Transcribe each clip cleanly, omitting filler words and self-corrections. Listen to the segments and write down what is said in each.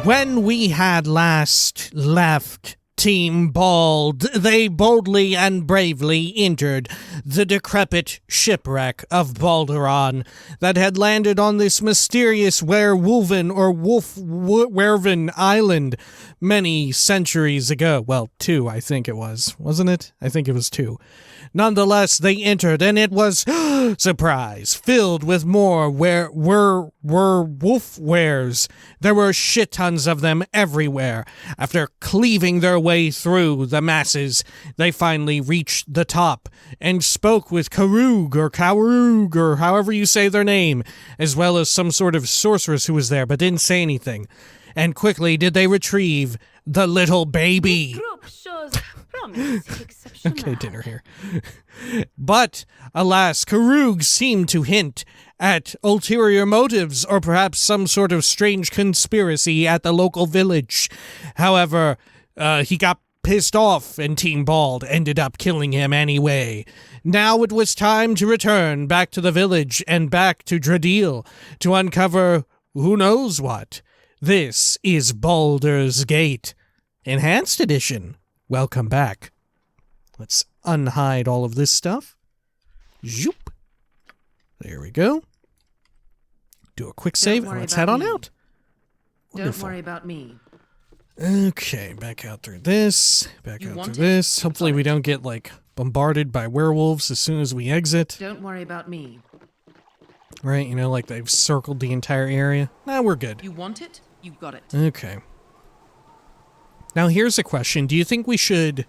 When we had last left Team Bald, they boldly and bravely entered the decrepit shipwreck of Balduron that had landed on this mysterious werewolven or werven island many centuries ago. Well, 2, I think it was. Wasn't it? I think it was 2. Nonetheless, they entered, and it was, surprise, filled with more wolf-wares. There were shit tons of them everywhere. After cleaving their way through the masses, they finally reached the top and spoke with Karoug, or however you say their name, as well as some sort of sorceress who was there but didn't say anything. And quickly did they retrieve the little baby. Okay, dinner here. But, alas, Karoug seemed to hint at ulterior motives or perhaps some sort of strange conspiracy at the local village. However, he got pissed off and Team Bald ended up killing him anyway. Now it was time to return back to the village and back to Dradeel to uncover who knows what. This is Baldur's Gate Enhanced Edition. Welcome back. Let's unhide all of this stuff. Zoop. There we go. Do a quick save and let's head on out. Don't worry about me. Okay, back out through this. Back out through this. Hopefully we don't get, like, bombarded by werewolves as soon as we exit. Don't worry about me. Right, you know, like they've circled the entire area. Nah, we're good. You want it? You got it. Okay. Now here's a question. Do you think we should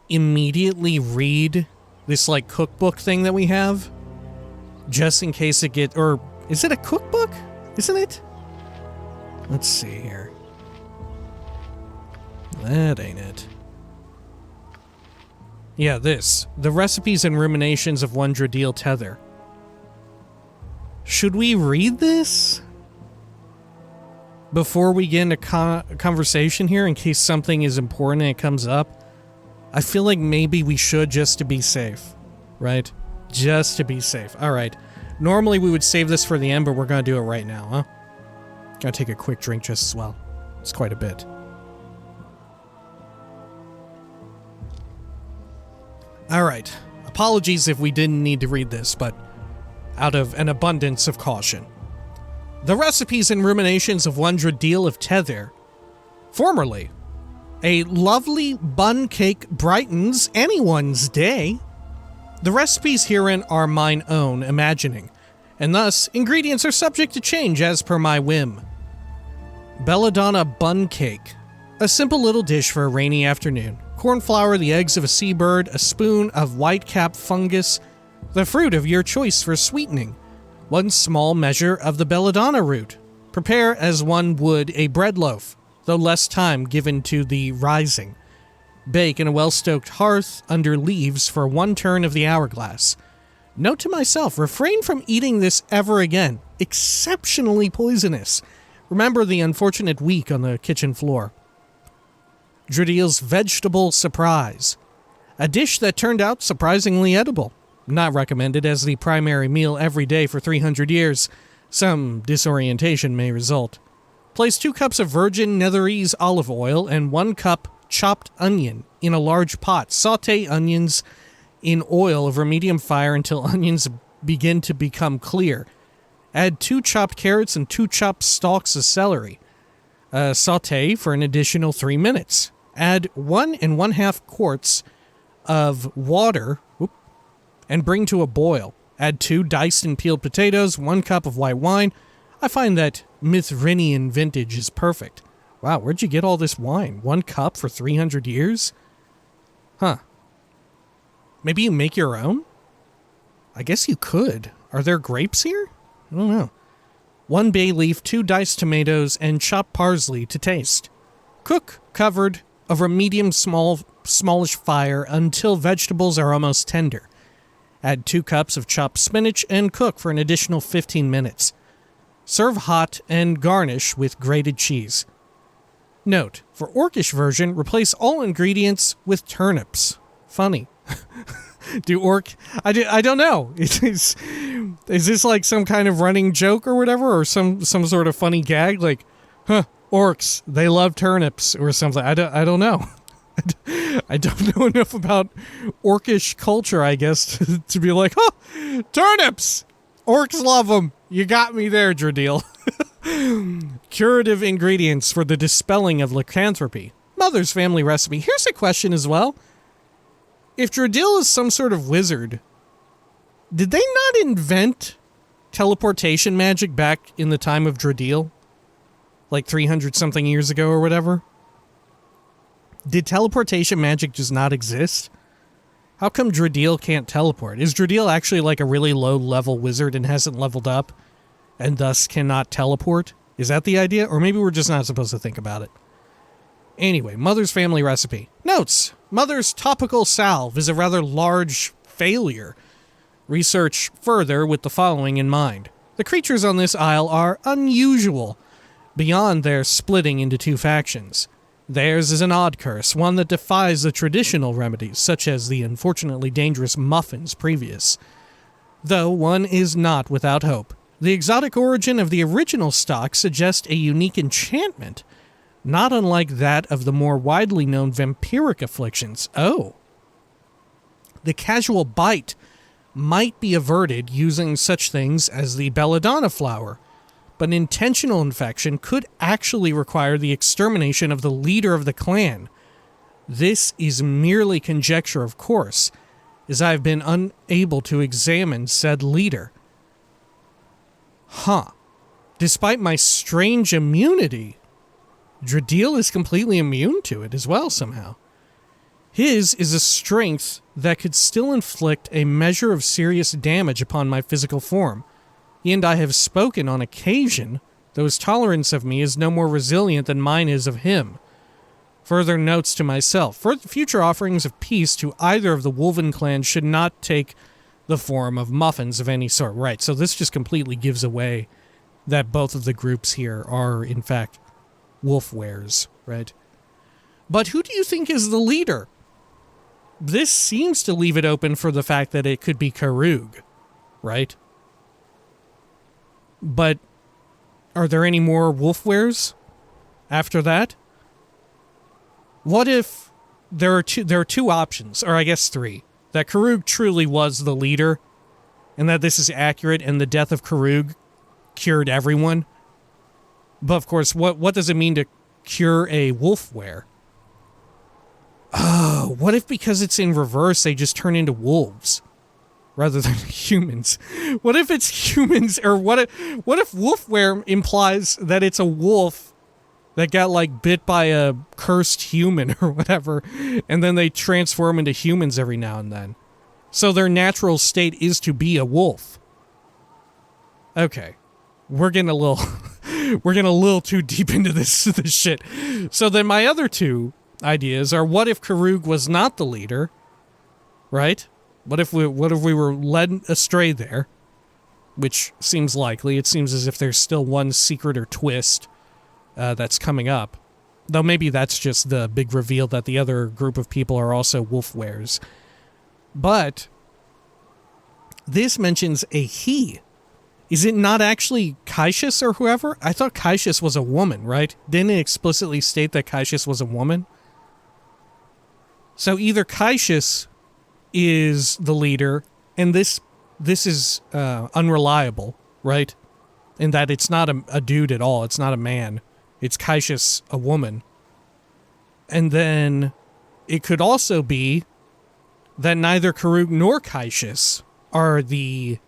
immediately read this, like, cookbook thing that we have? Just in case it get... Or, is it a cookbook? Isn't it? Let's see here. That ain't it. Yeah, this. The Recipes and Ruminations of One Dradeel Tether. Should we read this before we get into conversation here in case something is important and it comes up? I feel like maybe we should just to be safe, right? Just to be safe. All right. Normally we would save this for the end, but we're going to do it right now, huh? Gonna take a quick drink just as well. It's quite a bit. All right. Apologies if we didn't need to read this, but out of an abundance of caution. The Recipes and Ruminations of One Dradeel of Tether. Formerly, a lovely bun cake brightens anyone's day. The recipes herein are mine own imagining, and thus ingredients are subject to change as per my whim. Belladonna bun cake. A simple little dish for a rainy afternoon. Corn flour, the eggs of a seabird, a spoon of whitecap fungus, the fruit of your choice for sweetening, 1 small measure of the belladonna root. Prepare as one would a bread loaf, though less time given to the rising. Bake in a well-stoked hearth under leaves for 1 turn of the hourglass. Note to myself, refrain from eating this ever again. Exceptionally poisonous. Remember the unfortunate week on the kitchen floor. Dradeel's Vegetable Surprise. A dish that turned out surprisingly edible. Not recommended as the primary meal every day for 300 years. Some disorientation may result. Place 2 cups of virgin Netherese olive oil and 1 cup chopped onion in a large pot. Sauté onions in oil over medium fire until onions begin to become clear. Add 2 chopped carrots and 2 chopped stalks of celery. Sauté for an additional 3 minutes. Add 1 1/2 quarts of water and bring to a boil. Add 2 diced and peeled potatoes, 1 cup of white wine. I find that Mithrinian vintage is perfect. Wow, where'd you get all this wine? 1 cup for 300 years? Huh. Maybe you make your own? I guess you could. Are there grapes here? I don't know. 1 bay leaf, 2 diced tomatoes, and chopped parsley to taste. Cook covered over a smallish fire until vegetables are almost tender. Add 2 cups of chopped spinach and cook for an additional 15 minutes. Serve hot and garnish with grated cheese. Note, for Orcish version, replace all ingredients with turnips. Funny. I don't know. Is this like some kind of running joke or whatever, or some sort of funny gag? Like, Orcs, they love turnips or something. I don't know. I don't know enough about orcish culture, I guess, to be like, oh, turnips! Orcs love them. You got me there, Dradeel. Curative ingredients for the dispelling of lycanthropy. Mother's family recipe. Here's a question as well. If Dradeel is some sort of wizard, did they not invent teleportation magic back in the time of Dradeel? Like 300-something years ago or whatever? Did teleportation magic just not exist? How come Dradeel can't teleport? Is Dradeel actually like a really low-level wizard and hasn't leveled up, and thus cannot teleport? Is that the idea? Or maybe we're just not supposed to think about it. Anyway, Mother's family recipe. Notes. Mother's topical salve is a rather large failure. Research further with the following in mind. The creatures on this isle are unusual, beyond their splitting into two factions. Theirs is an odd curse, one that defies the traditional remedies, such as the unfortunately dangerous muffins previous. Though one is not without hope. The exotic origin of the original stock suggests a unique enchantment, not unlike that of the more widely known vampiric afflictions. Oh. The casual bite might be averted using such things as the belladonna flower, but intentional infection could actually require the extermination of the leader of the clan. This is merely conjecture, of course, as I have been unable to examine said leader. Huh. Despite my strange immunity, Dradeel is completely immune to it as well somehow. His is a strength that could still inflict a measure of serious damage upon my physical form. He and I have spoken on occasion, though his tolerance of me is no more resilient than mine is of him. Further notes to myself. Future offerings of peace to either of the Wolven clans should not take the form of muffins of any sort. Right, so this just completely gives away that both of the groups here are, in fact, wolfwares, right? But who do you think is the leader? This seems to leave it open for the fact that it could be Karoug, right? But are there any more wolfwares after that? What if there are two options, or I guess three, that Karoug truly was the leader, and that this is accurate, and the death of Karoug cured everyone? But of course, what does it mean to cure a wolfware? Oh, what if because it's in reverse, they just turn into wolves rather than humans? What if it's humans, or what if wolfware implies that it's a wolf that got like bit by a cursed human or whatever, and then they transform into humans every now and then. So their natural state is to be a wolf. Okay. We're getting a little too deep into this shit. So then my other two ideas are, what if Karoug was not the leader? Right? What if we were led astray there? Which seems likely. It seems as if there's still one secret or twist that's coming up. Though maybe that's just the big reveal that the other group of people are also wolfwares. But this mentions a he. Is it not actually Kaishas or whoever? I thought Kaishas was a woman, right? Didn't it explicitly state that Kaishas was a woman? So either Kaishas is the leader, and this is unreliable, right? In that it's not a dude at all. It's not a man. It's Kaishas, a woman. And then it could also be that neither Karoug nor Kaishas are the,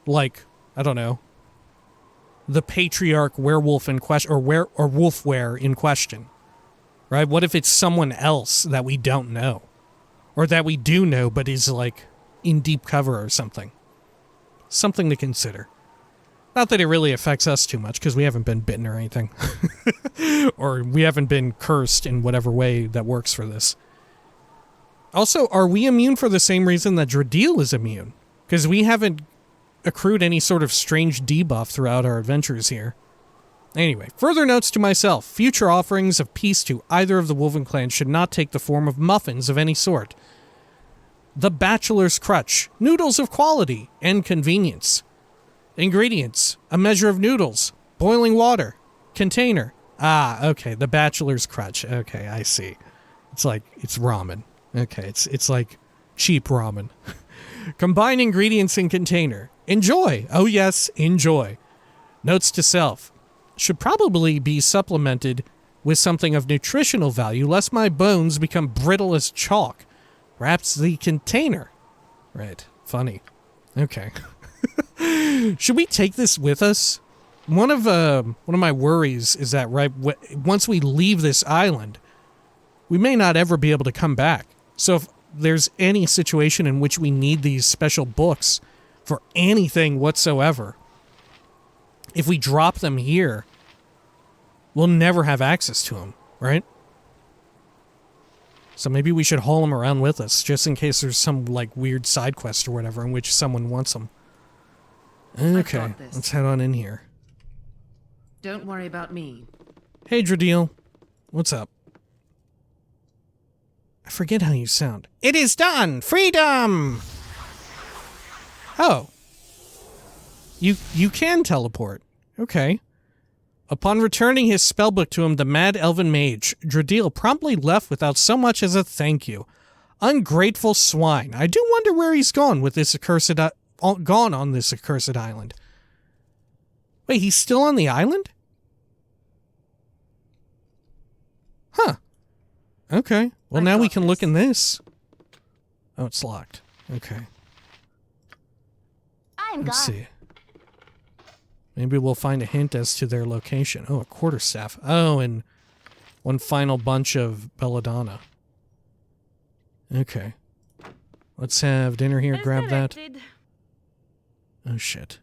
like, I don't know, the patriarch werewolf in question, or wolfware in question, right? What if it's someone else that we don't know, or that we do know but is like in deep cover or something? Something to consider. Not that it really affects us too much, because we haven't been bitten or anything, or we haven't been cursed in whatever way that works for this. Also, are we immune for the same reason that Dradeel is immune? Because we haven't accrued any sort of strange debuff throughout our adventures here. Anyway, further notes to myself. Future offerings of peace to either of the Wolven clans should not take the form of muffins of any sort. The bachelor's crutch. Noodles of quality and convenience. Ingredients. A measure of noodles. Boiling water. Container. Ah, okay. The bachelor's crutch. Okay, I see. It's ramen. Okay, it's like cheap ramen. Combine ingredients in container. Enjoy. Oh yes, enjoy. Notes to self. Should probably be supplemented with something of nutritional value, lest my bones become brittle as chalk. Perhaps the container. Right. Funny. Okay. Should we take this with us? One of my worries is that once we leave this island, we may not ever be able to come back. So if there's any situation in which we need these special books for anything whatsoever, if we drop them here, we'll never have access to them, right? So maybe we should haul them around with us, just in case there's some, like, weird side quest or whatever in which someone wants them. Okay, let's head on in here. Don't worry about me. Hey, Dradeel. What's up? I forget how you sound. It is done! Freedom! Oh. You can teleport. Okay. Upon returning his spellbook to him, the mad elven mage, Dradeel promptly left without so much as a thank you. Ungrateful swine. I do wonder where he's gone with this gone on this accursed island. Wait, he's still on the island? Huh. Okay. Well, now we can look in this. Oh, it's locked. Okay. Let's see. Maybe we'll find a hint as to their location. Oh, a quarterstaff. Oh, and one final bunch of belladonna. Okay. Let's have dinner here. Grab that. Oh, shit.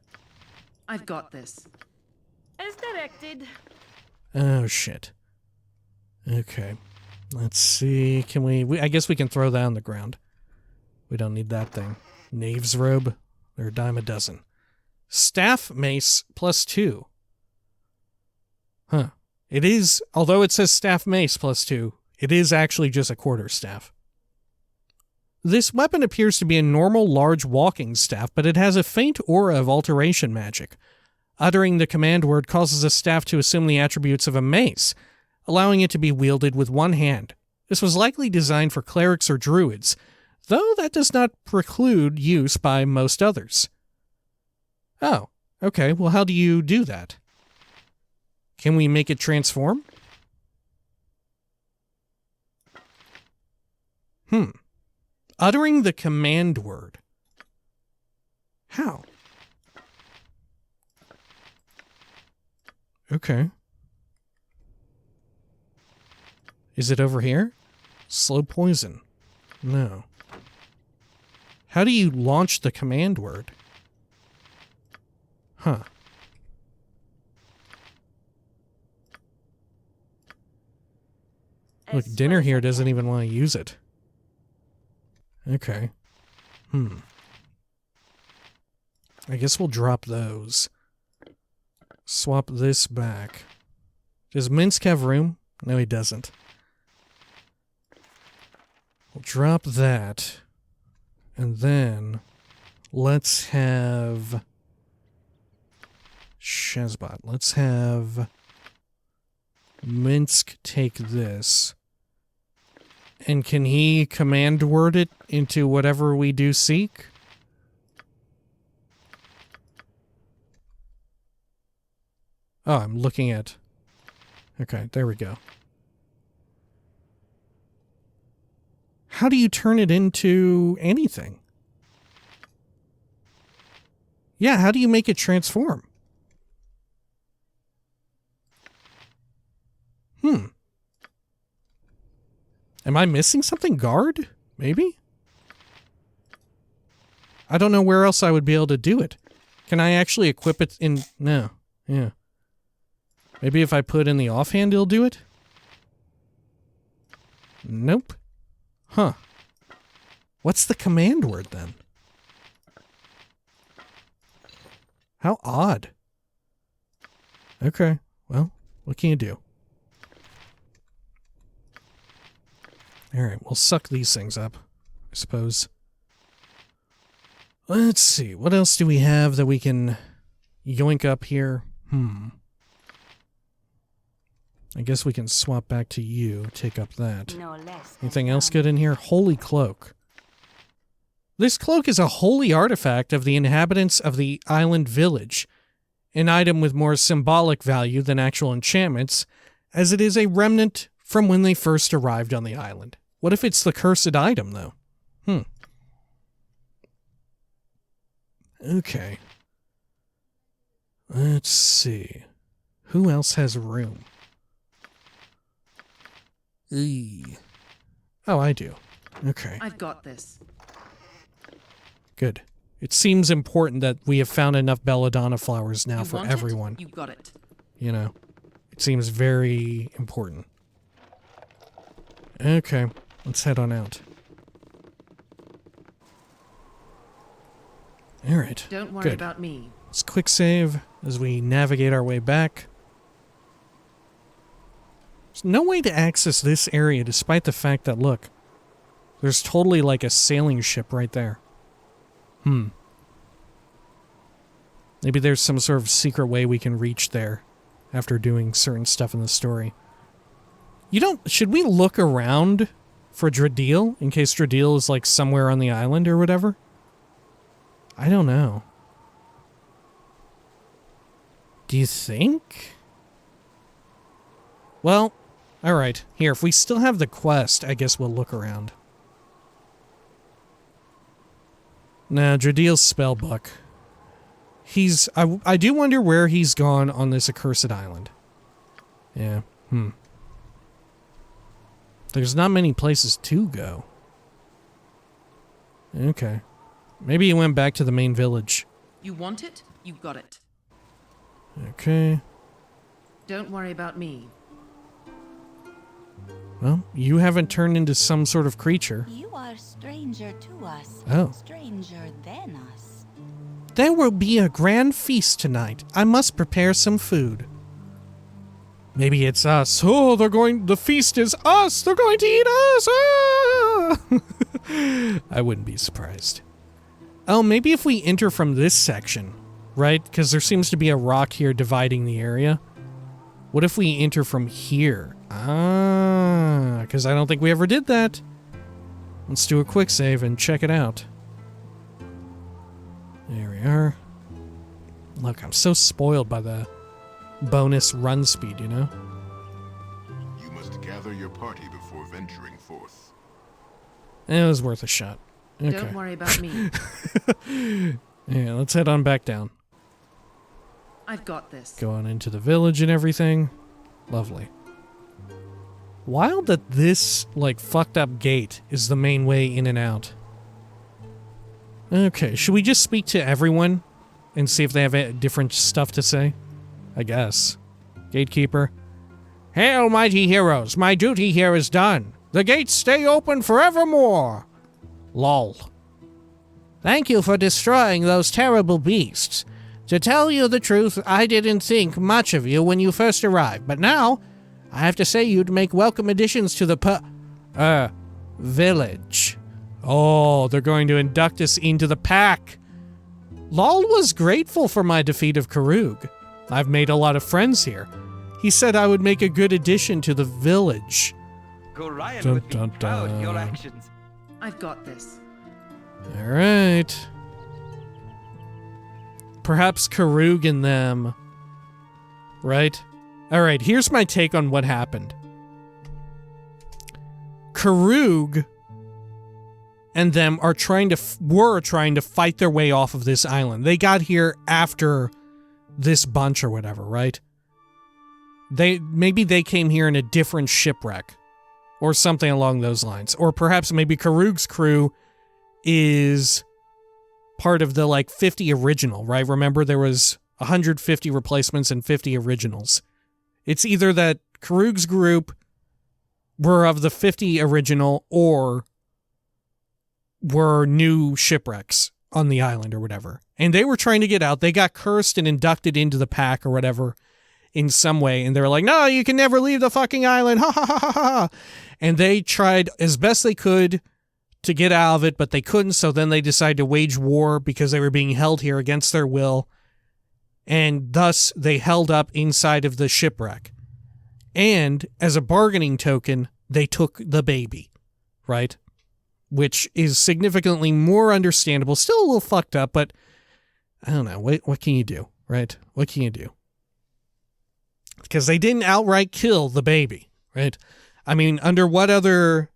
I've got this. As directed. Oh, shit. Okay. Let's see. Can we I guess we can throw that on the ground. We don't need that thing. Knave's robe. They're a dime a dozen. Staff mace +2. Huh. It is, although it says staff mace +2, it is actually just a quarterstaff. This weapon appears to be a normal large walking staff, but it has a faint aura of alteration magic. Uttering the command word causes a staff to assume the attributes of a mace, allowing it to be wielded with one hand. This was likely designed for clerics or druids, though that does not preclude use by most others. Oh, okay. Well, how do you do that? Can we make it transform? Uttering the command word. How? Okay. Is it over here? Slow poison. No. How do you launch the command word? Huh. Look, dinner here doesn't even want to use it. Okay. I guess we'll drop those. Swap this back. Does Minsk have room? No, he doesn't. We'll drop that. And then let's have Shazbot. Let's have Minsk take this. And can he command word it into whatever we do seek? Oh, I'm looking at... Okay, there we go. How do you turn it into anything? Yeah, how do you make it transform? Am I missing something? Guard? Maybe? I don't know where else I would be able to do it. Can I actually equip it in... No. Yeah. Maybe if I put in the offhand, it'll do it? Nope. Huh. What's the command word, then? How odd. Okay. Well, what can you do? Alright, we'll suck these things up, I suppose. Let's see, what else do we have that we can yoink up here? I guess we can swap back to you, take up that. No less. Anything else good in here? Holy cloak. This cloak is a holy artifact of the inhabitants of the island village, an item with more symbolic value than actual enchantments, as it is a remnant from when they first arrived on the island. What if it's the cursed item, though? Okay. Let's see. Who else has room? Oh, I do. Okay. I've got this. Good. It seems important that we have found enough belladonna flowers now You for want everyone. it? You got it. You know, it seems very important. Okay, let's head on out. All right. Don't worry Good. about me. Let's quick save as we navigate our way back. There's no way to access this area despite the fact that, look, there's totally like a sailing ship right there. Maybe there's some sort of secret way we can reach there after doing certain stuff in the story. Should we look around for Dradeel in case Dradeel is like somewhere on the island or whatever? I don't know. Do you think? Well, alright. Here, if we still have the quest, I guess we'll look around. Nah, Dradeel's spellbook. I do wonder where he's gone on this accursed island. Yeah, There's not many places to go. Okay. Maybe he went back to the main village. You want it? You got it. Okay. Don't worry about me. Well, you haven't turned into some sort of creature. You are stranger to us. Oh. Stranger than us. There will be a grand feast tonight. I must prepare some food. Maybe it's us. Oh, the feast is us! They're going to eat us! Ah! I wouldn't be surprised. Oh, maybe if we enter from this section, right? Because there seems to be a rock here dividing the area. What if we enter from here? Ah, because I don't think we ever did that. Let's do a quick save and check it out. There we are. Look, I'm so spoiled by the bonus run speed, you know? You must gather your party before venturing forth. It was worth a shot. Okay. Don't worry about me. Yeah, let's head on back down. I've got this. Go on into the village and everything. Lovely. Wild that this, like, fucked up gate is the main way in and out. Okay, should we just speak to everyone and see if they have different stuff to say? I guess. Gatekeeper. Hail, mighty heroes. My duty here is done. The gates stay open forevermore. Lol. Thank you for destroying those terrible beasts. To tell you the truth, I didn't think much of you when you first arrived, but now I have to say you'd make welcome additions to the village. Oh, they're going to induct us into the pack. Lol was grateful for my defeat of Karoug. I've made a lot of friends here. He said I would make a good addition to the village. Gorion would be proud of your actions. I've got this. All right. Perhaps Karoug and them. Right? All right, here's my take on what happened. Karoug and them are were trying to fight their way off of this island. They got here after this bunch or whatever, right? Maybe they came here in a different shipwreck or something along those lines. Or perhaps maybe Karoug's crew is part of the, like, 50 original, right? Remember, there was 150 replacements and 50 originals. It's either that Karoug's group were of the 50 original or were new shipwrecks on the island or whatever. And they were trying to get out. They got cursed and inducted into the pack or whatever in some way. And they were like, no, you can never leave the fucking island. Ha ha ha ha ha. And they tried as best they could to get out of it, but they couldn't. So then they decided to wage war because they were being held here against their will. And thus they held up inside of the shipwreck. And as a bargaining token, they took the baby, right? Which is significantly more understandable. Still a little fucked up, but I don't know. What can you do, right? What can you do? Because they didn't outright kill the baby, right? I mean, under what other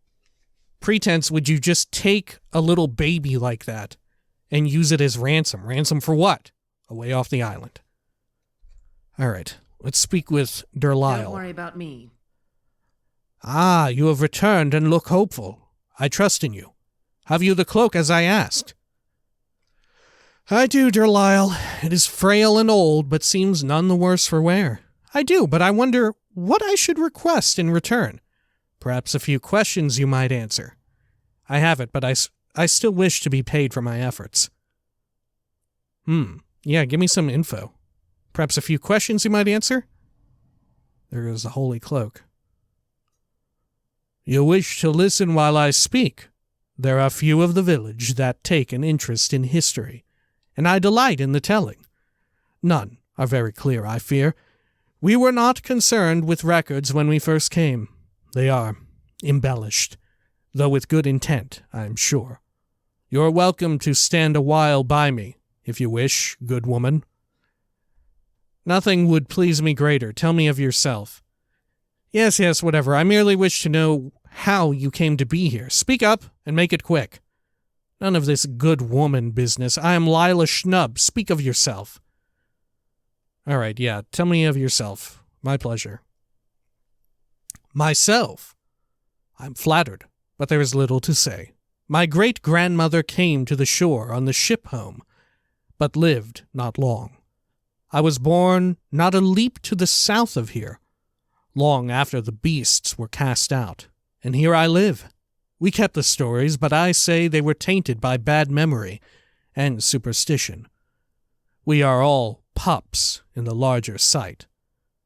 pretense would you just take a little baby like that and use it as ransom? Ransom for what? Away off the island. All right, let's speak with Durlyle. Don't worry about me. Ah, you have returned and look hopeful. I trust in you. Have you the cloak as I asked? I do, Durlyle. It is frail and old, but seems none the worse for wear. I do, but I wonder what I should request in return. Perhaps a few questions you might answer. I have it, but I still wish to be paid for my efforts. Yeah, give me some info. Perhaps a few questions you might answer? There goes the holy cloak. You wish to listen while I speak? There are few of the village that take an interest in history, and I delight in the telling. None are very clear, I fear. We were not concerned with records when we first came. They are embellished, though with good intent, I am sure. You are welcome to stand a while by me, if you wish, good woman. Nothing would please me greater. Tell me of yourself. Yes, whatever. I merely wish to know how you came to be here. Speak up and make it quick. None of this good woman business. I am Lila Schnub. Speak of yourself. All right, yeah, tell me of yourself. My pleasure. Myself? I'm flattered, but there is little to say. My great-grandmother came to the shore on the ship home, but lived not long. I was born not a leap to the south of here, long after the beasts were cast out, and here I live. We kept the stories, but I say they were tainted by bad memory and superstition. We are all pups in the larger sight.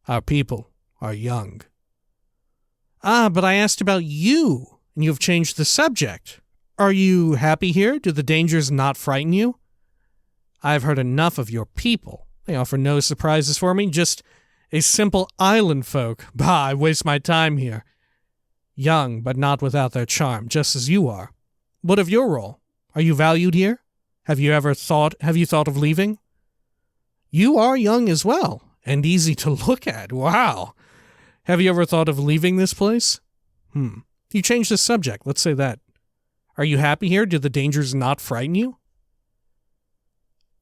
Our people are young. Ah, but I asked about you, and you've changed the subject. Are you happy here? Do the dangers not frighten you? I've heard enough of your people. They offer no surprises for me, just a simple island folk. Bah, I waste my time here. Young, but not without their charm, just as you are. What of your role? Are you valued here? Have you thought of leaving? You are young as well, and easy to look at. Wow. Have you ever thought of leaving this place? You changed the subject, let's say that. Are you happy here? Do the dangers not frighten you?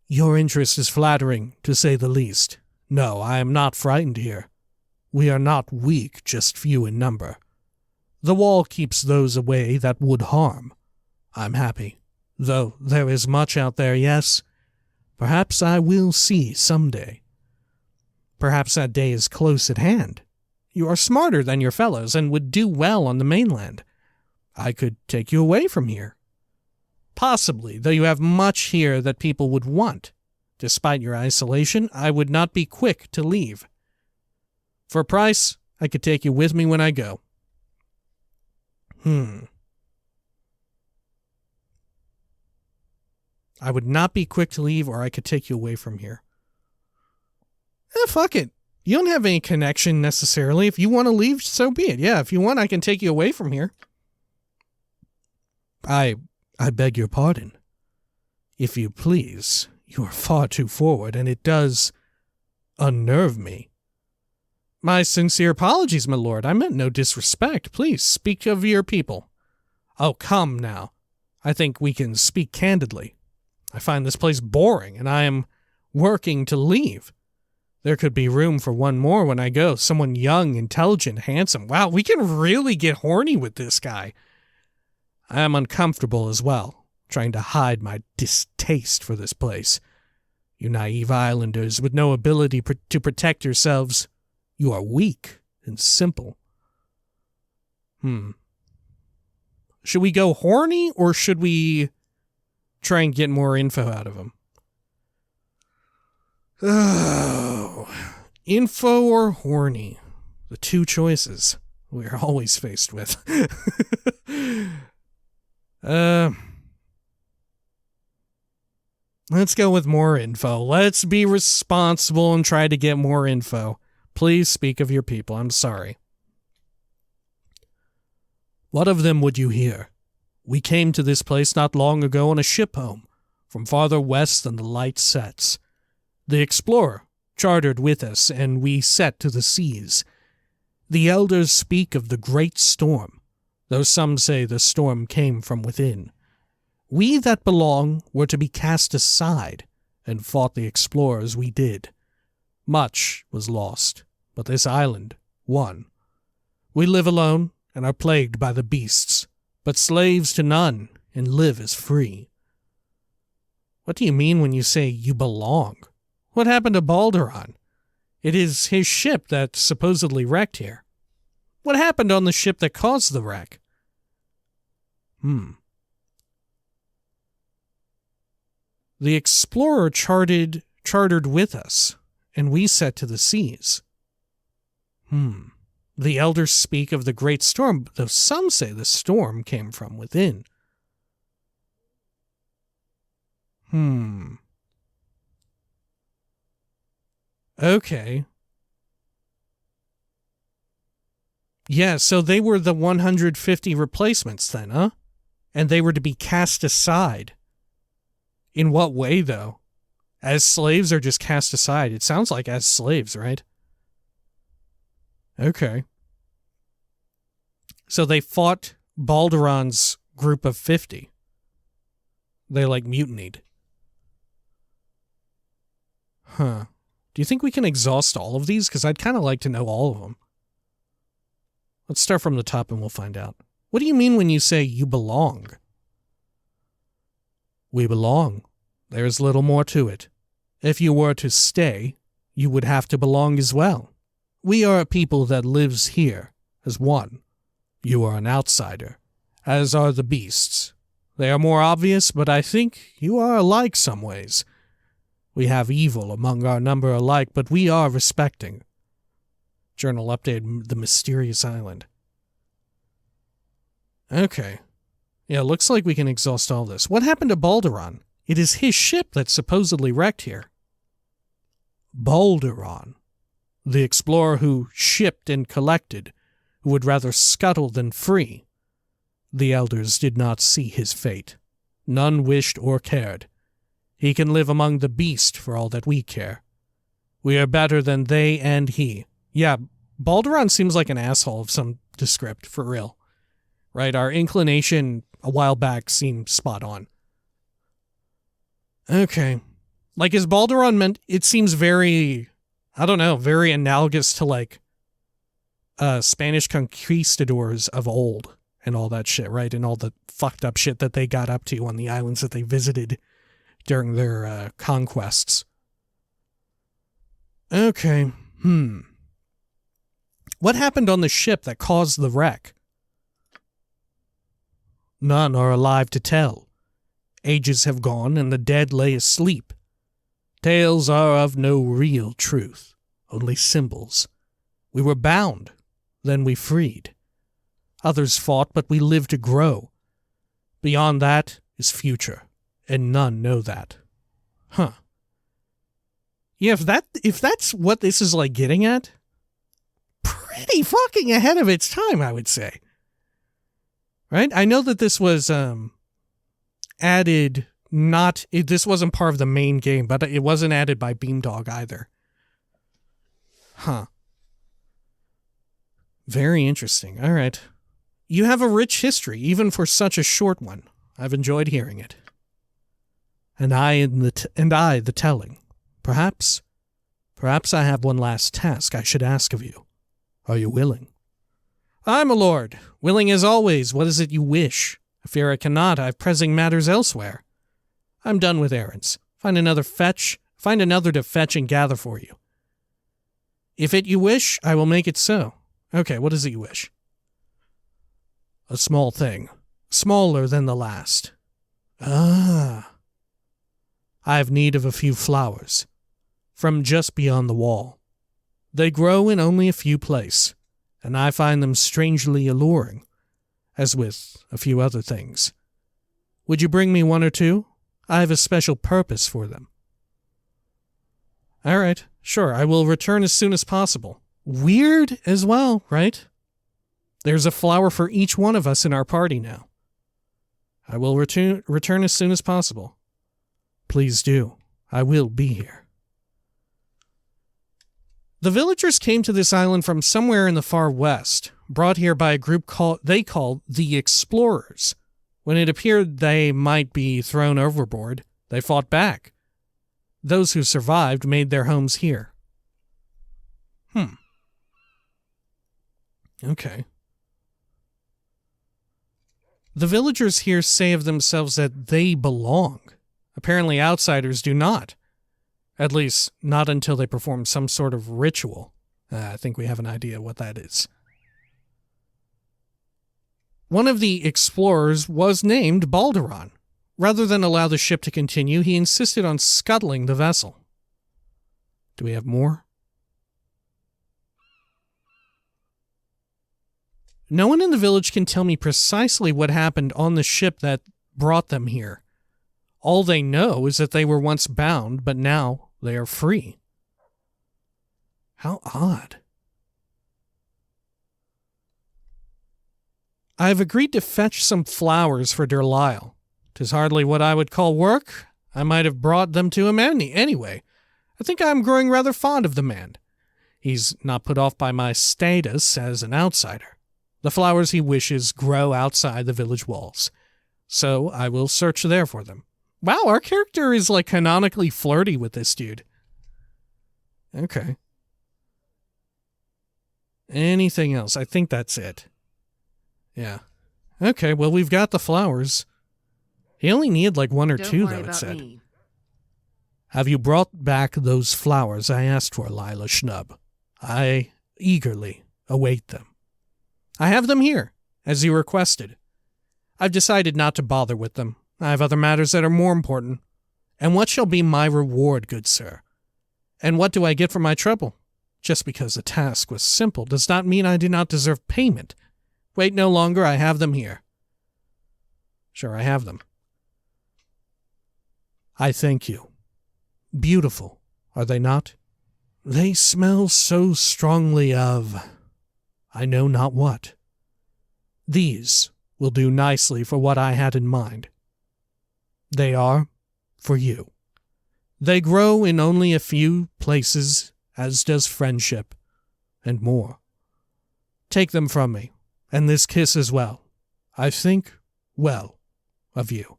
Your interest is flattering, to say the least. No, I am not frightened here. We are not weak, just few in number. The wall keeps those away that would harm. I'm happy, though there is much out there, yes. Perhaps I will see someday. Perhaps that day is close at hand. You are smarter than your fellows and would do well on the mainland. I could take you away from here. Possibly, though you have much here that people would want. Despite your isolation, I would not be quick to leave. For a price, I could take you with me when I go. I would not be quick to leave, or I could take you away from here. Fuck it. You don't have any connection necessarily. If you want to leave, so be it. Yeah, if you want, I can take you away from here. I beg your pardon. If you please, you are far too forward, and it does unnerve me. My sincere apologies, my lord. I meant no disrespect. Please, speak of your people. Oh, come now. I think we can speak candidly. I find this place boring, and I am working to leave. There could be room for one more when I go. Someone young, intelligent, handsome. Wow, we can really get horny with this guy. I am uncomfortable as well, trying to hide my distaste for this place. You naive islanders with no ability to protect yourselves. You are weak and simple. Should we go horny, or should we try and get more info out of him? Oh, info or horny? The two choices we're always faced with. Let's go with more info. Let's be responsible and try to get more info. Please speak of your people. I'm sorry. What of them would you hear? We came to this place not long ago on a ship home, from farther west than the light sets. The explorer chartered with us, and we set to the seas. The elders speak of the great storm, though some say the storm came from within. We that belong were to be cast aside, and fought the explorers we did. Much was lost, but this island won. We live alone, and are plagued by the beasts, but slaves to none, and live as free. What do you mean when you say you belong? What happened to Baldur? It is his ship that supposedly wrecked here. What happened on the ship that caused the wreck? The explorer chartered with us, and we set to the seas. The elders speak of the great storm, though some say the storm came from within. Okay. Yeah, so they were the 150 replacements then, huh? And they were to be cast aside. In what way, though? As slaves or just cast aside? It sounds like as slaves, right? Okay. So they fought Baldur's group of 50. They, mutinied. Huh. Do you think we can exhaust all of these? Because I'd kind of like to know all of them. Let's start from the top and we'll find out. What do you mean when you say you belong? We belong. There is little more to it. If you were to stay, you would have to belong as well. We are a people that lives here as one. You are an outsider, as are the beasts. They are more obvious, but I think you are alike some ways. We have evil among our number alike, but we are respecting. Journal update the mysterious island. Okay. Yeah, looks like we can exhaust all this. What happened to Baldur? It is his ship that supposedly wrecked here. Baldur, the explorer who shipped and collected, who would rather scuttle than free. The elders did not see his fate. None wished or cared. He can live among the beast for all that we care. We are better than they and he. Yeah, Baldur seems like an asshole of some descript, for real. Right, our inclination a while back seemed spot on. Okay. Is Baldur meant... It seems very... I don't know, very analogous to, Spanish conquistadors of old and all that shit, right? And all the fucked up shit that they got up to on the islands that they visited during their, conquests. Okay. What happened on the ship that caused the wreck? None are alive to tell. Ages have gone, and the dead lay asleep. Tales are of no real truth, only symbols. We were bound, then we freed. Others fought, but we lived to grow. Beyond that is future, and none know that. Huh. Yeah, if that's what this is getting at, pretty fucking ahead of its time, I would say. Right? I know that this was added, this wasn't part of the main game, but it wasn't added by Beamdog either. Huh. Very interesting. All right. You have a rich history, even for such a short one. I've enjoyed hearing it. And I the telling. Perhaps I have one last task I should ask of you. Are you willing? Aye, my lord. Willing as always. What is it you wish? I fear I cannot. I have pressing matters elsewhere. I'm done with errands. Find another to fetch and gather for you. If it you wish, I will make it so. Okay, what is it you wish? A small thing. Smaller than the last. Ah. I have need of a few flowers. From just beyond the wall. They grow in only a few places, and I find them strangely alluring, as with a few other things. Would you bring me one or two? I have a special purpose for them. All right, sure, I will return as soon as possible. Weird as well, right? There's a flower for each one of us in our party now. I will return as soon as possible. Please do. I will be here. The villagers came to this island from somewhere in the far west, brought here by a group they called the Explorers. When it appeared they might be thrown overboard, they fought back. Those who survived made their homes here. Okay. The villagers here say of themselves that they belong. Apparently outsiders do not. At least, not until they perform some sort of ritual. I think we have an idea what that is. One of the explorers was named Baldur. Rather than allow the ship to continue, he insisted on scuttling the vessel. Do we have more? No one in the village can tell me precisely what happened on the ship that brought them here. All they know is that they were once bound, but now they are free. How odd. I have agreed to fetch some flowers for Durlyle. 'Tis hardly what I would call work. I might have brought them to him anyway. I think I am growing rather fond of the man. He's not put off by my status as an outsider. The flowers he wishes grow outside the village walls. So I will search there for them. Wow, our character is like canonically flirty with this dude. Okay. Anything else? I think that's it. Yeah. Okay, well, we've got the flowers. He only needed like one or two, though, it said. Me. Have you brought back those flowers I asked for, Lila Schnub? I eagerly await them. I have them here, as you requested. I've decided not to bother with them. I have other matters that are more important. And what shall be my reward, good sir? And what do I get for my trouble? Just because the task was simple does not mean I do not deserve payment. Wait no longer, I have them here. Sure, I have them. I thank you. Beautiful, are they not? They smell so strongly of... I know not what. These will do nicely for what I had in mind. They are for you. They grow in only a few places, as does friendship, and more. Take them from me, and this kiss as well. I think well of you.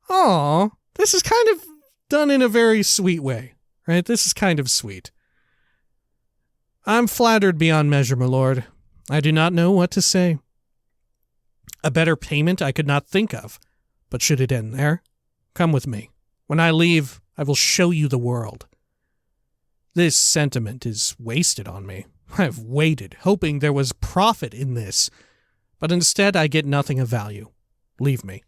Aw, this is kind of done in a very sweet way, right? This is kind of sweet. I'm flattered beyond measure, my lord. I do not know what to say. A better payment I could not think of, but should it end there? Come with me. When I leave, I will show you the world. This sentiment is wasted on me. I have waited, hoping there was profit in this, but instead I get nothing of value. Leave me.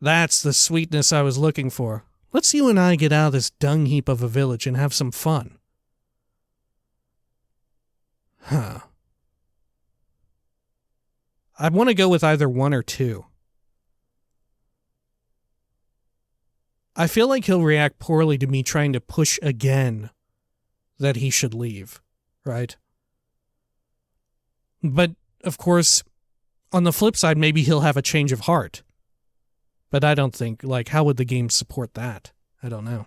That's the sweetness I was looking for. Let's you and I get out of this dung heap of a village and have some fun. Huh. I want to go with either one or two. I feel like he'll react poorly to me trying to push again that he should leave, right? But, of course, on the flip side, maybe he'll have a change of heart. But I don't think, like, how would the game support that? I don't know.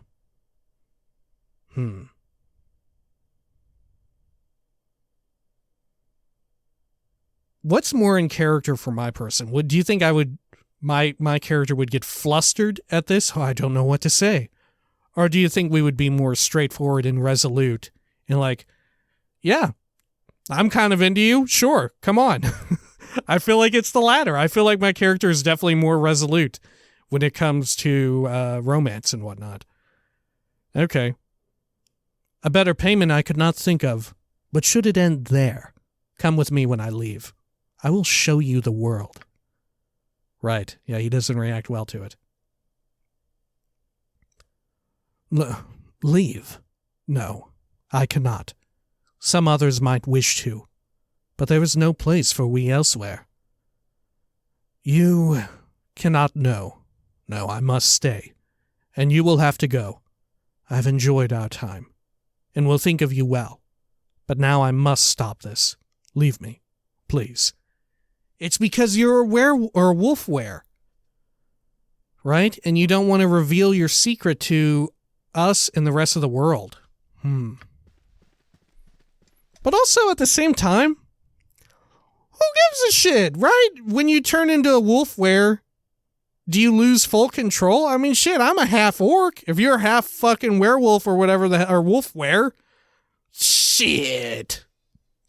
What's more in character for my person? Do you think I would... My character would get flustered at this? Oh, I don't know what to say. Or do you think we would be more straightforward and resolute and like, yeah, I'm kind of into you. Sure, come on. I feel like it's the latter. I feel like my character is definitely more resolute when it comes to romance and whatnot. Okay. A better payment I could not think of, but should it end there, come with me when I leave. I will show you the world. Right. Yeah, he doesn't react well to it. Leave? No, I cannot. Some others might wish to, but there is no place for we elsewhere. You cannot know. No, I must stay, and you will have to go. I've enjoyed our time, and will think of you well. But now I must stop this. Leave me. Please. It's because you're a wolf wear. Right? And you don't want to reveal your secret to us and the rest of the world. But also at the same time, who gives a shit, right? When you turn into a wolf wear, do you lose full control? I mean, shit, I'm a half orc. If you're a half fucking werewolf or whatever or wolf wear, shit.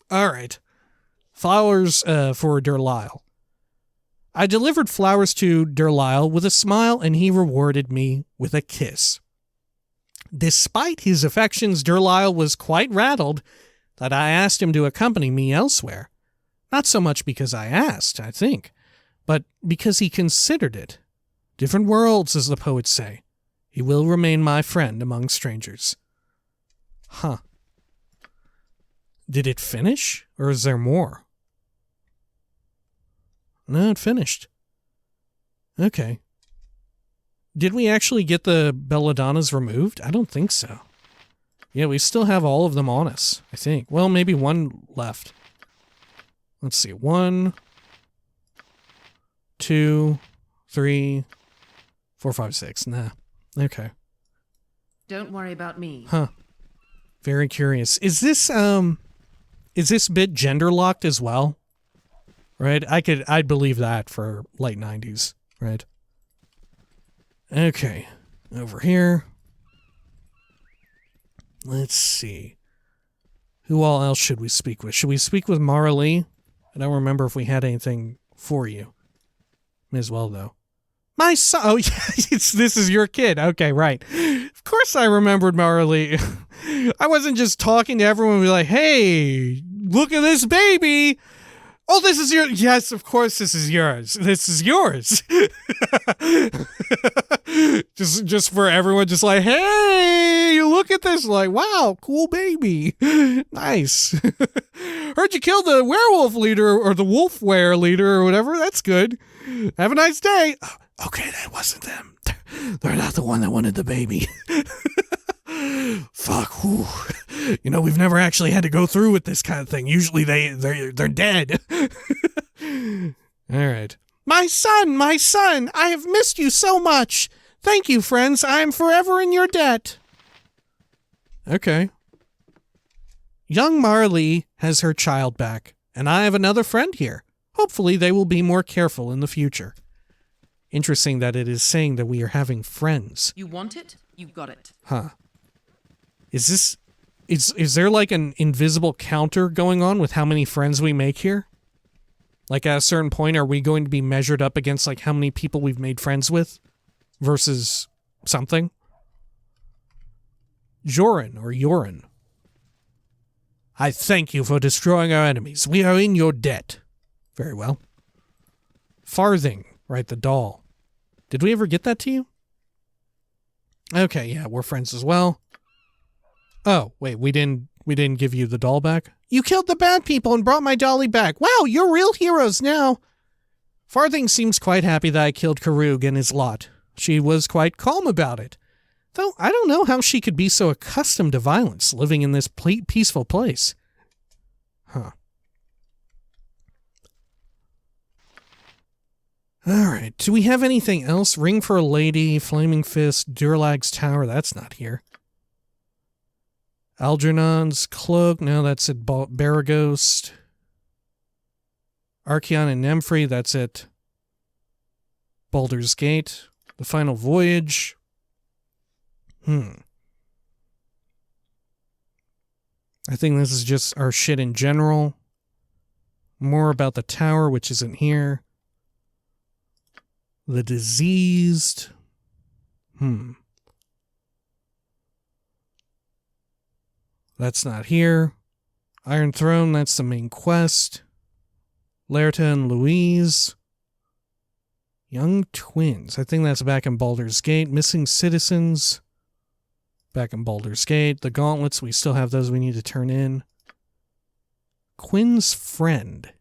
All right. Flowers for Durlyle. I delivered flowers to Durlyle with a smile, and he rewarded me with a kiss. Despite his affections, Durlyle was quite rattled that I asked him to accompany me elsewhere. Not so much because I asked, I think, but because he considered it. Different worlds, as the poets say. He will remain my friend among strangers. Huh. Did it finish, or is there more? No, it finished. Okay. Did we actually get the belladonnas removed? I don't think so. Yeah, we still have all of them on us, I think. Well, maybe one left. Let's see. 1, 2, 3, 4, 5, 6. Nah. Okay. Don't worry about me. Huh. Very curious. Is this bit gender locked as well? Right? I'd believe that for late 90s, right? Okay. Over here. Let's see. Who all else should we speak with? Should we speak with Mara Lee? I don't remember if we had anything for you. May as well, though. My son! Oh, yeah, this is your kid. Okay, right. Of course I remembered Mara Lee. I wasn't just talking to everyone and be like, hey, look at this baby! Oh, this is your... Yes, of course this is yours. This is yours. just for everyone, just like, hey, look at this. Like, wow, cool baby. Nice. Heard you killed the werewolf leader or the wolf wear leader or whatever. That's good. Have a nice day. Okay, that wasn't them. They're not the one that wanted the baby. Fuck. Whew. You know, we've never actually had to go through with this kind of thing. Usually they're dead. All right. My son, I have missed you so much. Thank you, friends. I am forever in your debt. Okay. Young Marley has her child back, and I have another friend here. Hopefully they will be more careful in the future. Interesting that it is saying that we are having friends. You want it? You got it. Huh. Is there like an invisible counter going on with how many friends we make here? Like at a certain point, are we going to be measured up against like how many people we've made friends with versus something? Joran or Yoran. I thank you for destroying our enemies. We are in your debt. Very well. Farthing, right, the doll. Did we ever get that to you? Okay, yeah, we're friends as well. Oh, wait, we didn't give you the doll back? You killed the bad people and brought my dolly back. Wow, you're real heroes now. Farthing seems quite happy that I killed Karoug and his lot. She was quite calm about it. Though I don't know how she could be so accustomed to violence, living in this peaceful place. Huh. Alright, do we have anything else? Ring for a Lady, Flaming Fist, Durlag's Tower, that's not here. Algernon's Cloak, no, that's at Baragost. Archeon and Nemphri, that's at Baldur's Gate. The Final Voyage. I think this is just our shit in general. More about the tower, which isn't here. The Diseased. That's not here. Iron Throne, that's the main quest. Laerta and Louise. Young Twins. I think that's back in Baldur's Gate. Missing Citizens. Back in Baldur's Gate. The Gauntlets, we still have those we need to turn in. Quinn's Friend.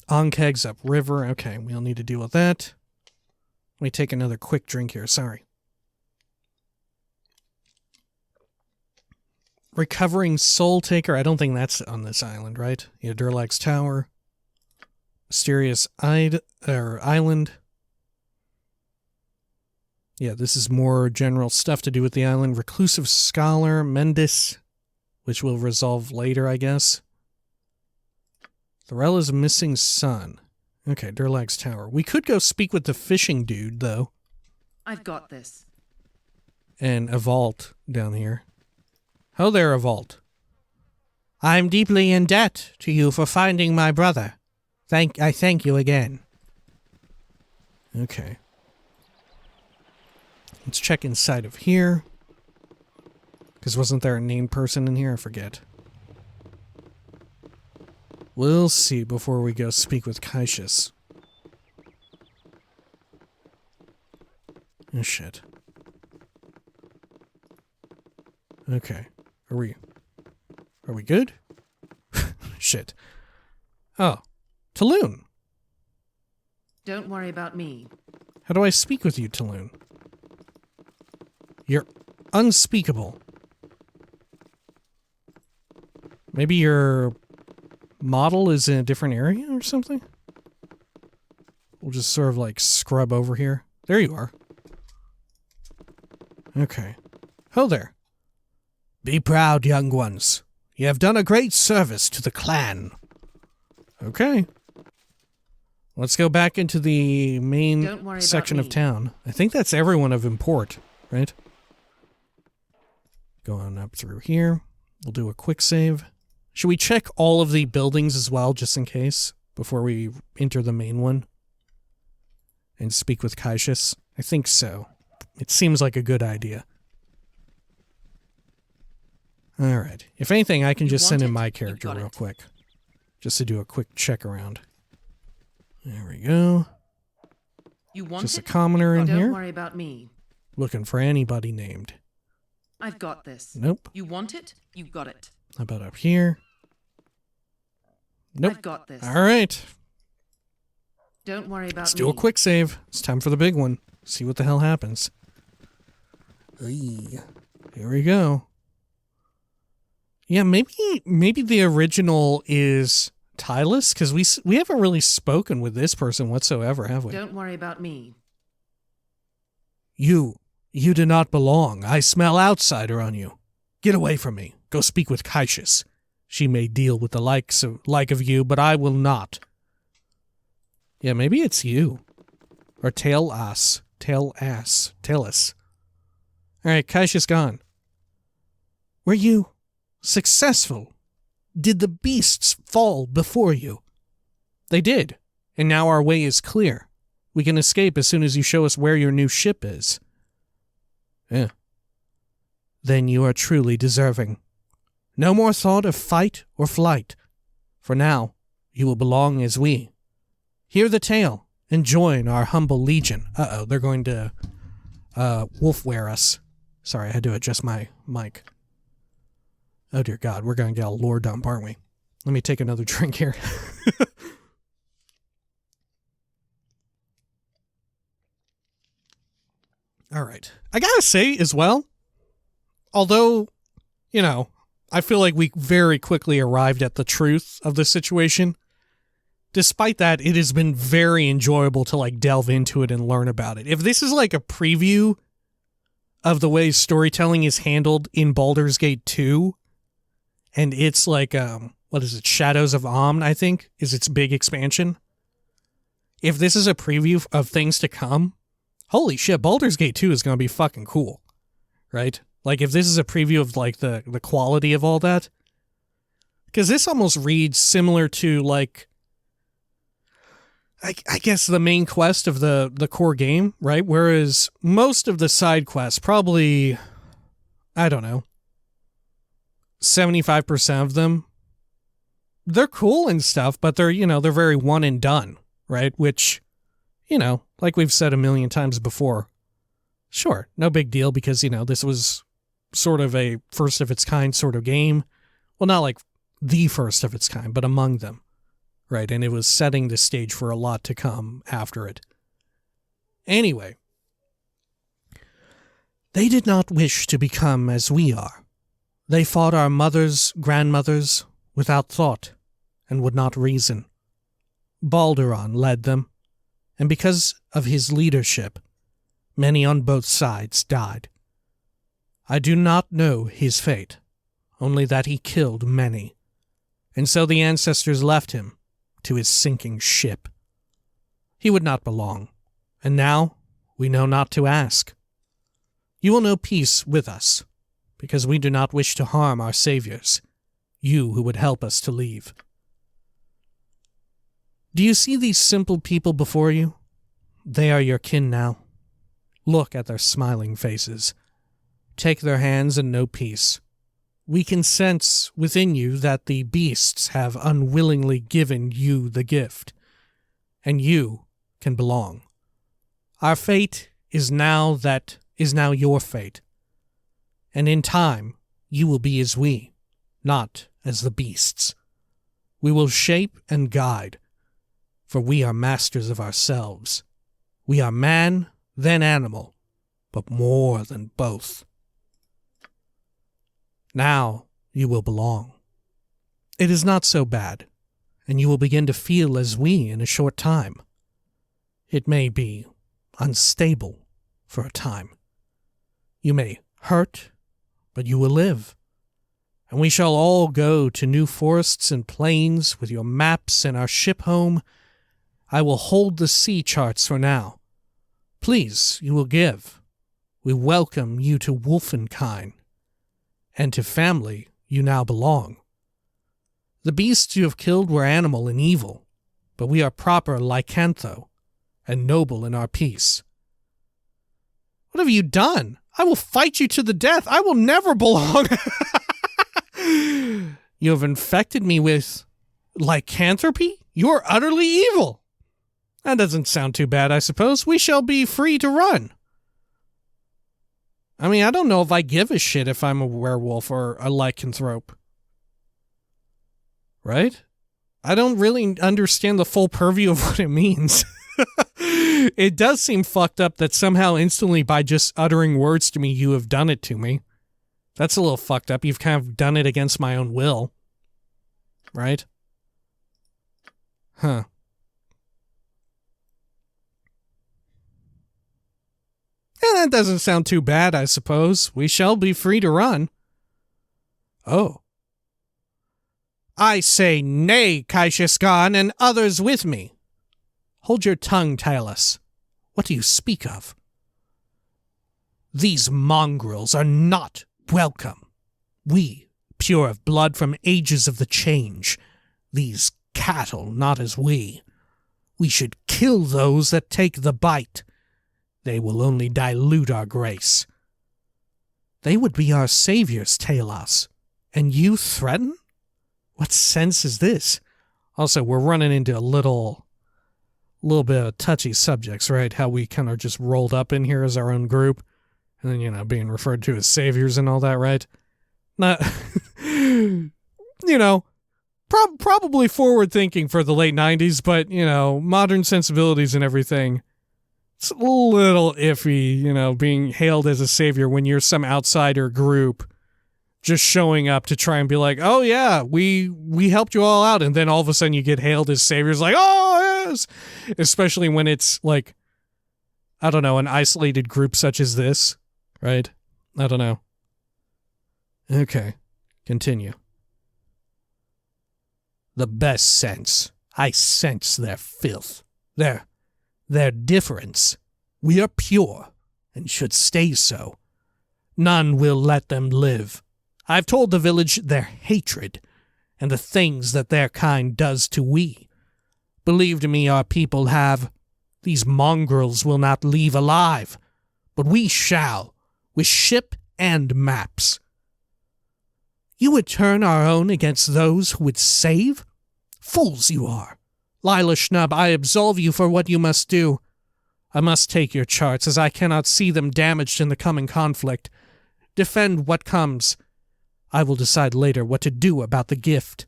Onkegs upriver. Okay, we'll need to deal with that. Let me take another quick drink here. Sorry. Recovering Soul Taker. I don't think that's on this island, right? Yeah, Durlyle's Tower. Mysterious Island. Yeah, this is more general stuff to do with the island. Reclusive Scholar, Mendis, which will resolve later, I guess. Thorella's Missing Son. Okay, Durlyle's Tower. We could go speak with the fishing dude, though. I've got this. And a vault down here. Ho there, a vault. I'm deeply in debt to you for finding my brother. I thank you again. Okay. Let's check inside of here. Because wasn't there a named person in here? I forget. We'll see before we go speak with Kaishas. Oh, shit. Okay. Are we good? Shit. Oh. Taloon. Don't worry about me. How do I speak with you, Taloon? You're unspeakable. Maybe your model is in a different area or something? We'll just sort of like scrub over here. There you are. Okay. Ho there. Be proud, young ones. You have done a great service to the clan. Okay. Let's go back into the main section of town. I think that's everyone of import, right? Go on up through here. We'll do a quick save. Should we check all of the buildings as well, just in case, before we enter the main one? And speak with Kaishas? I think so. It seems like a good idea. Alright. If anything, I can just send in my character real quick. Just to do a quick check around. There we go. Just a commoner in here. Don't worry about me. Looking for anybody named. I've got this. Nope. You want it? You got it. How about up here? Nope. I've got this. Alright. Don't worry about me. Let's do a quick save. It's time for the big one. See what the hell happens. Here we go. Yeah, maybe the original is Tailas, because we haven't really spoken with this person whatsoever, have we? Don't worry about me. You do not belong. I smell outsider on you. Get away from me. Go speak with Kaishas. She may deal with the like of you, but I will not. Yeah, maybe it's you. Or Tailas. Alright, Kaishas Gan. Were you successful? Did the beasts fall before you? They did, and now our way is clear. We can escape as soon as you show us where your new ship is. Yeah. Then you are truly deserving. No more thought of fight or flight. For now, you will belong as we. Hear the tale and join our humble legion. Uh-oh, they're going to wolfware us. Sorry, I had to adjust my mic. Oh dear God, we're going to get a lore dump, aren't we? Let me take another drink here. Alright. I gotta say as well, although, you know, I feel like we very quickly arrived at the truth of the situation. Despite that, it has been very enjoyable to like delve into it and learn about it. If this is like a preview of the way storytelling is handled in Baldur's Gate 2, and it's like, what is it, Shadows of Amn, I think, is its big expansion. If this is a preview of things to come, holy shit, Baldur's Gate 2 is going to be fucking cool, right? Like, if this is a preview of, like, the quality of all that. Because this almost reads similar to, like, I guess the main quest of the core game, right? Whereas most of the side quests, probably, I don't know, 75% of them, they're cool and stuff, but they're, you know, they're very one and done, right? Which, you know, like we've said a million times before, sure, no big deal because, you know, this was sort of a first of its kind sort of game. Well, not like the first of its kind, but among them, right? And it was setting the stage for a lot to come after it. Anyway, they did not wish to become as we are. They fought our mothers, grandmothers, without thought, and would not reason. Baldur led them, and because of his leadership, many on both sides died. I do not know his fate, only that he killed many, and so the ancestors left him to his sinking ship. He would not belong, and now we know not to ask. You will know peace with us, because we do not wish to harm our saviors, you who would help us to leave. Do you see these simple people before you? They are your kin now. Look at their smiling faces. Take their hands and know peace. We can sense within you that the beasts have unwillingly given you the gift, and you can belong. Our fate is now your fate, and in time you will be as we, not as the beasts. We will shape and guide, for we are masters of ourselves. We are man, then animal, but more than both. Now you will belong. It is not so bad, and you will begin to feel as we in a short time. It may be unstable for a time. You may hurt, but you will live. And we shall all go to new forests and plains with your maps and our ship home. I will hold the sea charts for now. Please, you will give. We welcome you to Wolfenkind, and to family you now belong. The beasts you have killed were animal and evil, but we are proper lycantho, and noble in our peace. What have you done? I will fight you to the death. I will never belong. You have infected me with lycanthropy? You are utterly evil. That doesn't sound too bad, I suppose. We shall be free to run. I mean, I don't know if I give a shit if I'm a werewolf or a lycanthrope. Right? I don't really understand the full purview of what it means. It does seem fucked up that somehow instantly by just uttering words to me, you have done it to me. That's a little fucked up. You've kind of done it against my own will. Right? Huh. Yeah, that doesn't sound too bad, I suppose. We shall be free to run. Oh. I say nay, Kaishas Gan, and others with me. Hold your tongue, Tailas. What do you speak of? These mongrels are not welcome. We, pure of blood from ages of the change. These cattle, not as we. We should kill those that take the bite. They will only dilute our grace. They would be our saviors, Tailas. And you threaten? What sense is this? Also, we're running into a little bit of touchy subjects, right? How we kind of just rolled up in here as our own group. And then, being referred to as saviors and all that, right? Not, probably forward thinking for the late 90s, but, modern sensibilities and everything. It's a little iffy, being hailed as a savior when you're some outsider group just showing up to try and be like, oh yeah, we helped you all out, and then all of a sudden you get hailed as saviors, like, oh yes! Especially when it's like, I don't know, an isolated group such as this, right? I don't know. Okay, continue. The best sense. I sense their filth. Their difference. We are pure, and should stay so. None will let them live. I've told the village their hatred, and the things that their kind does to we. Believe me, our people have. These mongrels will not leave alive, but we shall, with ship and maps. You would turn our own against those who would save? Fools you are. Lila Schnub, I absolve you for what you must do. I must take your charts, as I cannot see them damaged in the coming conflict. Defend what comes. I will decide later what to do about the gift.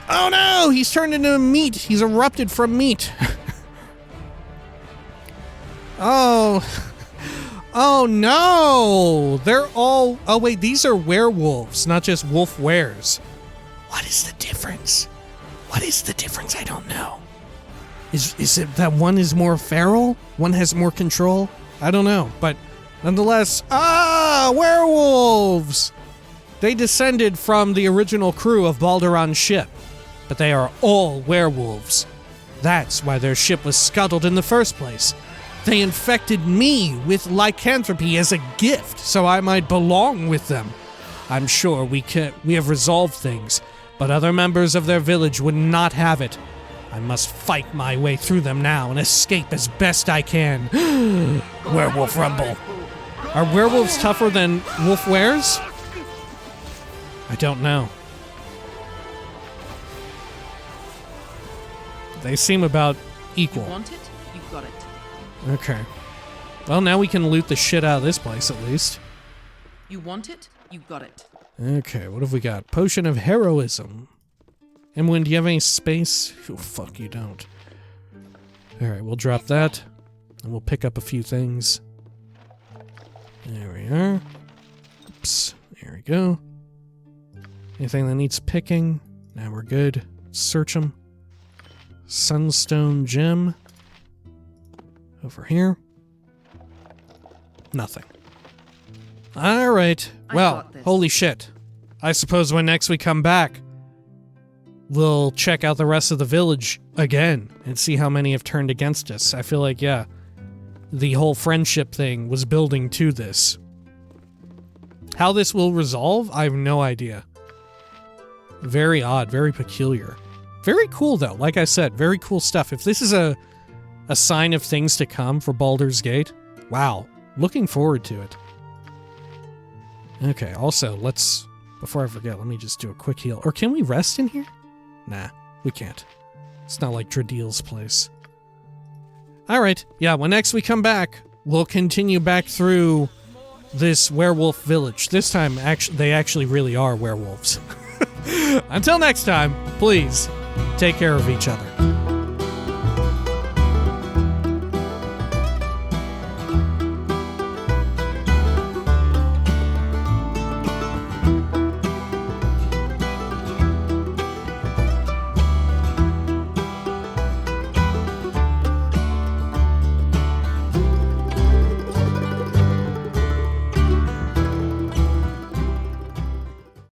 Oh no! He's turned into meat! He's erupted from meat! Oh, Oh no! They're all... Oh wait, these are werewolves, not just wolf wares. What is the difference? What is the difference? I don't know. Is it that one is more feral? One has more control? I don't know, but nonetheless... Ah! Werewolves! They descended from the original crew of Balduran's ship, but they are all werewolves. That's why their ship was scuttled in the first place. They infected me with lycanthropy as a gift, so I might belong with them. I'm sure we have resolved things, but other members of their village would not have it. I must fight my way through them now and escape as best I can. Werewolf rumble. Are werewolves tougher than wolf wares? I don't know. They seem about equal. You want it? You got it. Okay. Well, now we can loot the shit out of this place, at least. You want it? You got it. Okay, what have we got? Potion of Heroism. Emwyn, do you have any space? Oh, fuck, you don't. Alright, we'll drop that. And we'll pick up a few things. There we are. Oops. There we go. Anything that needs picking? Now we're good. Search them. Sunstone gem. Over here. Nothing. Alright. Well, holy shit. I suppose when next we come back, we'll check out the rest of the village again and see how many have turned against us. I feel like, yeah, the whole friendship thing was building to this. How this will resolve, I have no idea. Very odd, very peculiar. Very cool, though. Like I said, very cool stuff. If this is a sign of things to come for Baldur's Gate, wow. Looking forward to it. Okay, also, let's... Before I forget, let me just do a quick heal. Or can we rest in here? Nah, we can't. It's not like Dradeel's place. Alright, yeah, when next we come back, we'll continue back through this werewolf village. This time, they actually really are werewolves. Until next time, please, take care of each other.